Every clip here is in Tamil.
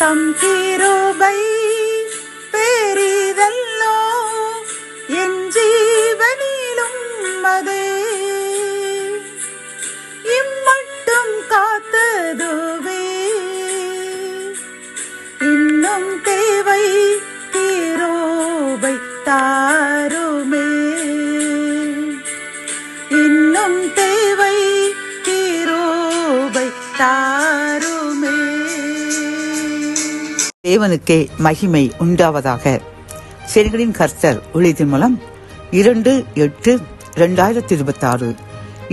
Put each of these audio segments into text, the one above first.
தம் கிருபை பெரிதல்லோ என் ஜீவனிலும் அதே இம்மட்டும் காத்ததுவே இன்னும் தேவை கிருபை தாருமே இன்னும் தேவை கிருபை தாருமே. தேவனுக்கே மகிமை உண்டாவதாக. செடிகளின் கர்த்தர் ஊழியத்தின் மூலம் 2/8/2026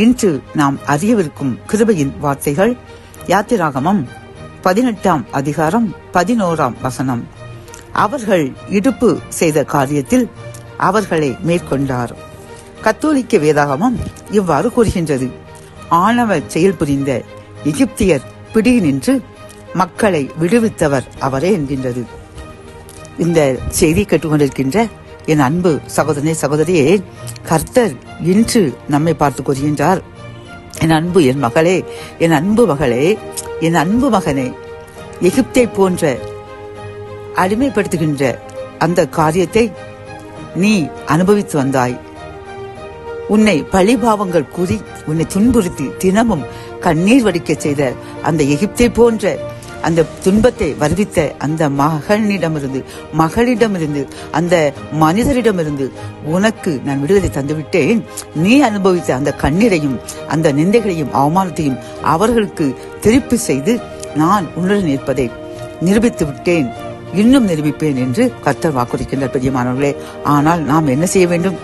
இன்று நாம் அறியவிருக்கும் கிருபையின் வார்த்தைகள் யாத்திராகமம் 18ஆம் அதிகாரம் 11ஆம் வசனம். அவர்கள் இடுப்பு செய்த காரியத்தில் அவர்களை மேற்கொண்டார். கத்தோலிக்க வேதாகமம் இவ்வாறு கூறுகின்றது. ஆணவ செயல் புரிந்த எகிப்தியர் பிடியினின்று மக்களை விடுவித்தவர் அவரே என்கின்றது. இந்த செய்தி கேட்டுக்கொண்டிருக்கின்ற என் அன்பு சகோதரனே சகோதரியே, கர்த்தர் இன்று நம்மை பார்த்து கூறுகின்றார். என் அன்பு என் மகளே, என் அன்பு மகளே, என் அன்பு மகனே, எகிப்தை போன்ற அடிமைப்படுத்துகின்ற அந்த காரியத்தை நீ அனுபவித்து வந்தாய். உன்னை பழிபாவங்கள் கூறி உன்னை துன்புறுத்தி தினமும் கண்ணீர் வடிக்க செய்த அந்த எகிப்தை போன்ற அந்த துன்பத்தை வருவித்த அந்த மகளிடமிருந்து அந்த மனிதரிடமிருந்து உனக்கு நான் விடுதலை தந்துவிட்டேன். நீ அனுபவித்த அந்த கண்ணீரையும் அந்த நிந்தைகளையும் அவமானத்தையும் அவர்களுக்கு திருப்பி செய்து நான் உன்னுடன் இருப்பதை நிரூபித்து விட்டேன், இன்னும் நிரூபிப்பேன் என்று கர்த்தர் வாக்குறுதிக்கின்றார் பிரியமானவர்களே. ஆனால் நாம் என்ன செய்ய வேண்டும்?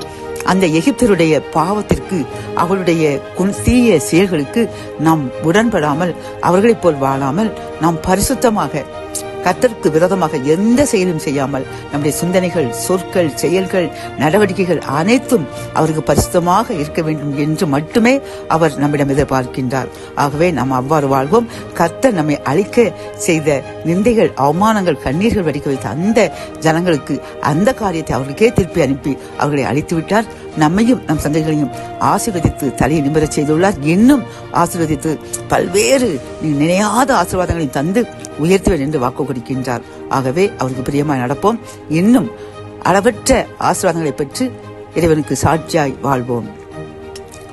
அந்த எகிப்தருடைய பாவத்திற்கு அவருடைய தீய செயல்களுக்கு நாம் உடன்படாமல் அவர்களைப் போல் வாழாமல் நாம் பரிசுத்தமாக கர்த்தருக்கு விரோதமாக எந்த செயலும் செய்யாமல் நம்முடைய சிந்தனைகள், சொற்கள், செயல்கள், நடவடிக்கைகள் அனைத்தும் அவருக்கு பரிசுத்தமாக இருக்க வேண்டும் என்று மட்டுமே அவர் நம்மிடம் எதிர்பார்க்கின்றார். ஆகவே நாம் அவ்வாறு வாழ்வோம். கர்த்தர் நம்மை அழிக்க செய்த நிந்தைகள், அவமானங்கள், கண்ணீர்கள் வடிக்க வைத்த அந்த ஜனங்களுக்கு அந்த காரியத்தை அவர்களுக்கே திருப்பி அனுப்பி அவர்களை அழித்து விட்டார். நம்மையும் நம் சந்தைகளையும் ஆசீர்வதித்து தலையை நிமிரச் செய்துள்ளார். இன்னும் ஆசீர்வதித்து பல்வேறு நினையாத ஆசீர்வாதங்களையும் தந்து உயர்த்துவேன் என்று வாக்கு கொடுக்கின்றார். ஆகவே அவருக்கு பிரியமாய் நடப்போம். இன்னும் அளவற்ற ஆசீர்வாதங்களை பெற்று இறைவனுக்கு சாட்சியாய் வாழ்வோம்.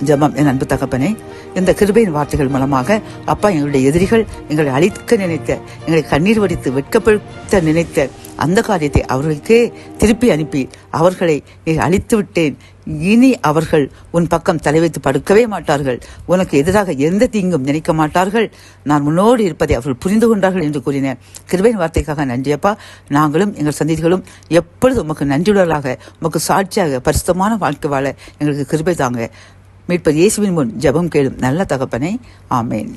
ஜெபம். என் அன்பு தகப்பனே, இந்த கிருபையின் வார்த்தைகள் மூலமாக அப்பா, எங்களுடைய எதிரிகள் எங்களை அழிக்க நினைத்த, எங்களை கண்ணீர் வடித்து வெட்கப்படுத்த நினைத்த அந்த காரியத்தை அவர்களுக்கே திருப்பி அனுப்பி அவர்களை அழித்து விட்டேன். இனி அவர்கள் உன் பக்கம் தலை வைத்து படுக்கவே மாட்டார்கள். உனக்கு எதிராக எந்த தீங்கும் நினைக்க மாட்டார்கள். நான் முன்னோடு இருப்பதை அவர்கள் புரிந்து கொண்டார்கள் என்று கூறின கிருபையின் வார்த்தைக்காக நன்றியப்பா. நாங்களும் எங்கள் சந்ததிகளும் எப்பொழுது உமக்கு நன்றியுள்ளவர்களாக, உமக்கு சாட்சியாக பரிசுத்தமான வாழ்க்கை வாழ எங்களுக்கு கிருபை தாங்க. மீட்பர் இயேசுவின் முன் ஜெபம் கேளும் நல்ல தகப்பனே. ஆமேன்.